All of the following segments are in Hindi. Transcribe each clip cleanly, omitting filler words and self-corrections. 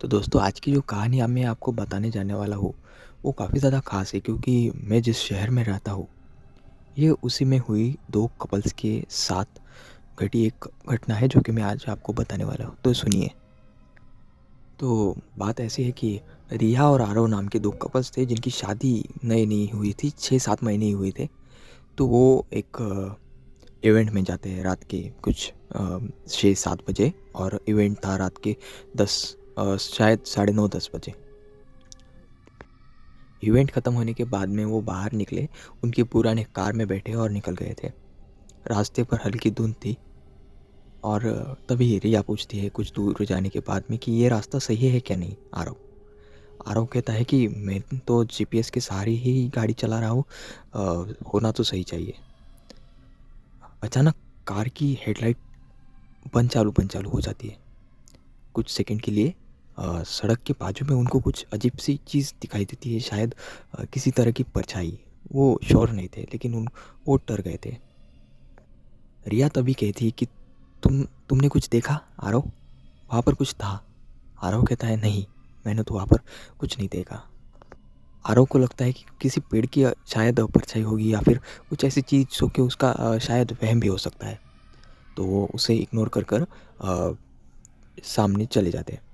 तो दोस्तों आज की जो कहानी मैं आपको बताने जाने वाला हूँ वो काफ़ी ज़्यादा ख़ास है क्योंकि मैं जिस शहर में रहता हूँ ये उसी में हुई दो कपल्स के साथ घटी एक घटना है जो कि मैं आज आपको बताने वाला हूँ। तो सुनिए। तो बात ऐसी है कि रिया और आरव नाम के दो कपल्स थे जिनकी शादी नई नई हुई थी, 6-7 महीने ही हुए थे। तो वो एक इवेंट में जाते हैं रात के कुछ 6-7 बजे, और इवेंट था रात के 10 शायद 9:30-10 बजे। इवेंट ख़त्म होने के बाद में वो बाहर निकले, उनकी पुराने कार में बैठे और निकल गए थे। रास्ते पर हल्की धुंध थी और तभी रिया पूछती है कुछ दूर जाने के बाद में कि ये रास्ता सही है क्या नहीं आरव। आरव कहता है कि मैं तो जीपीएस के सहारे ही गाड़ी चला रहा हूँ, होना तो सही चाहिए। अचानक कार की हेडलाइट बंद चालू हो जाती है। कुछ सेकंड के लिए सड़क के बाजू में उनको कुछ अजीब सी चीज़ दिखाई देती है, शायद किसी तरह की परछाई। वो श्योर नहीं थे लेकिन वो डर गए थे। रिया तभी कहती है कि तुमने कुछ देखा आरव, वहाँ पर कुछ था। आरव कहता है नहीं, मैंने तो वहाँ पर कुछ नहीं देखा। आरव को लगता है कि किसी पेड़ की शायद परछाई होगी या फिर कुछ ऐसी चीज़ जो कि उसका शायद वहम भी हो सकता है। तो वो उसे इग्नोर कर कर सामने चले जाते हैं।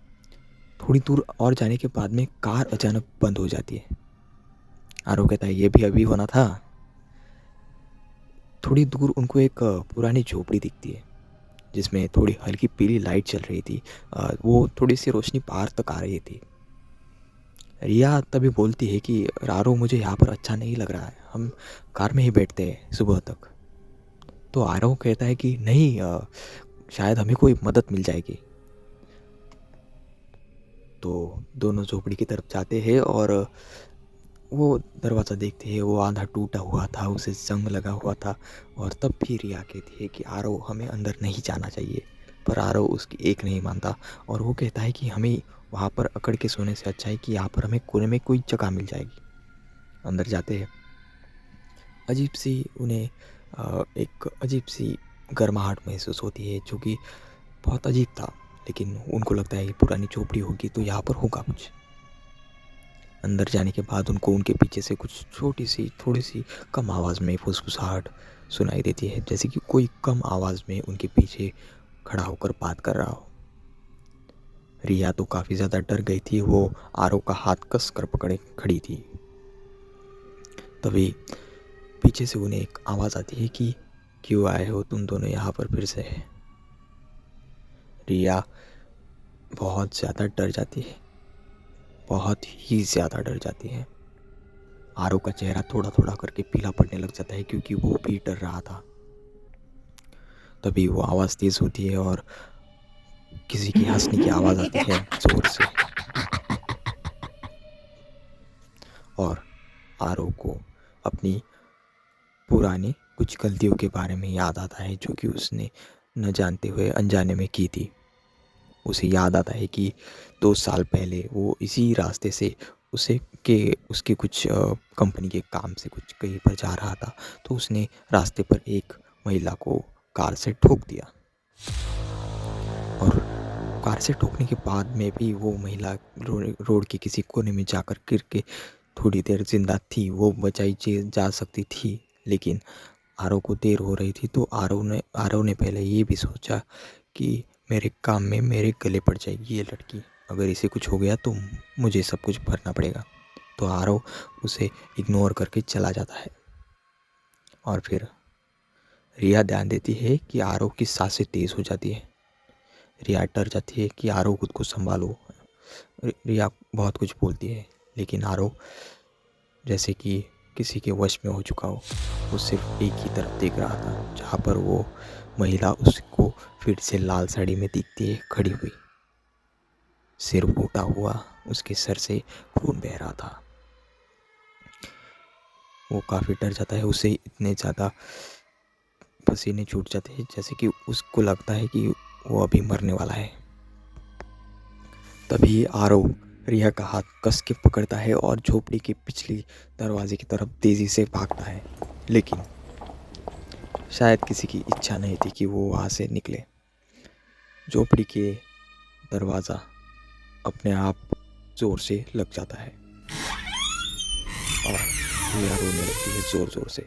थोड़ी दूर और जाने के बाद में कार अचानक बंद हो जाती है। आरव कहता है ये भी अभी होना था। थोड़ी दूर उनको एक पुरानी झोपड़ी दिखती है जिसमें थोड़ी हल्की पीली लाइट चल रही थी। वो थोड़ी सी रोशनी बाहर तक आ रही थी। रिया तभी बोलती है कि आरव मुझे यहाँ पर अच्छा नहीं लग रहा है, हम कार में ही बैठते हैं सुबह तक। तो आरव कहता है कि नहीं, शायद हमें कोई मदद मिल जाएगी। तो दोनों झोपड़ी की तरफ जाते हैं और वो दरवाज़ा देखते हैं, वो आधा टूटा हुआ था, उसे जंग लगा हुआ था। और तब भी रिया कहती है कि आरव हमें अंदर नहीं जाना चाहिए, पर आरव उसकी एक नहीं मानता। और वो कहता है कि हमें वहाँ पर अकड़ के सोने से अच्छा है कि यहाँ पर हमें कोने में कोई जगह मिल जाएगी। अंदर जाते हैं। अजीब सी उन्हें एक अजीब सी गर्माहट महसूस होती है जो कि बहुत अजीब था। लेकिन उनको लगता है कि पुरानी झोपड़ी होगी तो यहाँ पर होगा कुछ। अंदर जाने के बाद उनको उनके पीछे से कुछ छोटी सी थोड़ी सी कम आवाज़ में फुसफुसाहट सुनाई देती है, जैसे कि कोई कम आवाज़ में उनके पीछे खड़ा होकर बात कर रहा हो। रिया तो काफ़ी ज़्यादा डर गई थी, वो आरव का हाथ कस कर पकड़े खड़ी थी। तभी पीछे से उन्हें एक आवाज़ आती है कि क्यों आए हो तुम दोनों यहाँ पर फिर से। रिया बहुत ज़्यादा डर जाती है, बहुत ही ज़्यादा डर जाती है। आरव का चेहरा थोड़ा थोड़ा करके पीला पड़ने लग जाता है क्योंकि वो भी डर रहा था। तभी वो आवाज़ तेज़ होती है और किसी की हंसने की आवाज़ आती है ज़ोर से। और आरव को अपनी पुरानी कुछ गलतियों के बारे में याद आता है जो कि उसने न जानते हुए अनजाने में की थी। उसे याद आता है कि 2 साल पहले वो इसी रास्ते से उसके कुछ कंपनी के काम से कुछ कहीं पर जा रहा था। तो उसने रास्ते पर एक महिला को कार से ठोक दिया, और कार से ठोकने के बाद में भी वो महिला रोड के किसी कोने में जाकर गिर के थोड़ी देर जिंदा थी। वो बचाई जा सकती थी, लेकिन आरव को देर हो रही थी। तो आरव ने पहले ये भी सोचा कि मेरे काम में मेरे गले पड़ जाएगी ये लड़की, अगर इसे कुछ हो गया तो मुझे सब कुछ भरना पड़ेगा। तो आरव उसे इग्नोर करके चला जाता है। और फिर रिया ध्यान देती है कि आरव की सांसें तेज़ हो जाती है। रिया डर जाती है कि आरव खुद को संभालो। रिया बहुत कुछ बोलती है लेकिन आरव जैसे कि किसी के वश में हो चुका हो। वो सिर्फ एक ही तरफ देख रहा था जहाँ पर वो महिला उसको फिर से लाल साड़ी में दिखती है खड़ी हुई, सिर फूटा हुआ, उसके सर से खून बह रहा था। वो काफ़ी डर जाता है, उसे इतने ज़्यादा पसीने छूट जाते हैं जैसे कि उसको लगता है कि वो अभी मरने वाला है। तभी आरव रिया का हाथ कस के पकड़ता है और झोपड़ी के पिछली दरवाजे की तरफ तेज़ी से भागता है। लेकिन शायद किसी की इच्छा नहीं थी कि वो वहाँ से निकले। झोपड़ी के दरवाज़ा अपने आप ज़ोर से लग जाता है और रिया रोने लगती है ज़ोर ज़ोर से।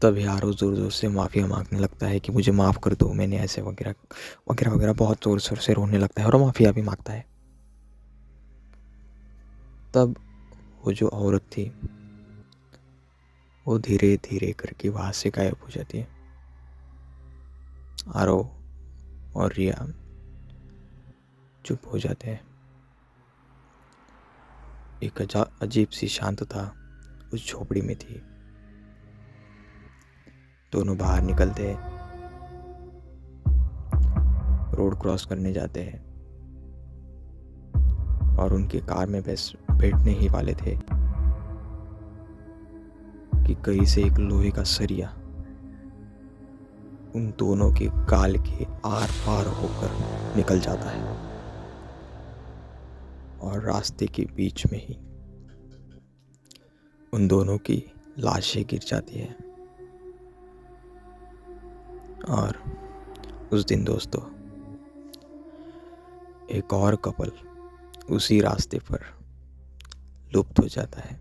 तब यारो ज़ोर ज़ोर से माफ़िया मांगने लगता है कि मुझे माफ़ कर दो, मैंने ऐसे वगैरह वगैरह वगैरह बहुत ज़ोर शोर से रोने लगता है और माफ़िया भी मांगता है। तब वो जो औरत थी वो धीरे धीरे करके वहाँ से गायब हो जाती है। आरो और रिया चुप हो जाते हैं। एक अजीब सी शांतता उस झोपड़ी में थी। दोनों बाहर निकलते हैं, रोड क्रॉस करने जाते हैं और उनके कार में बस बैठने ही वाले थे कि कहीं से एक लोहे का सरिया उन दोनों के गाल के आर पार होकर निकल जाता है और रास्ते के बीच में ही उन दोनों की लाशें गिर जाती है। और उस दिन दोस्तों एक और कपल उसी रास्ते पर लुप्त हो जाता है।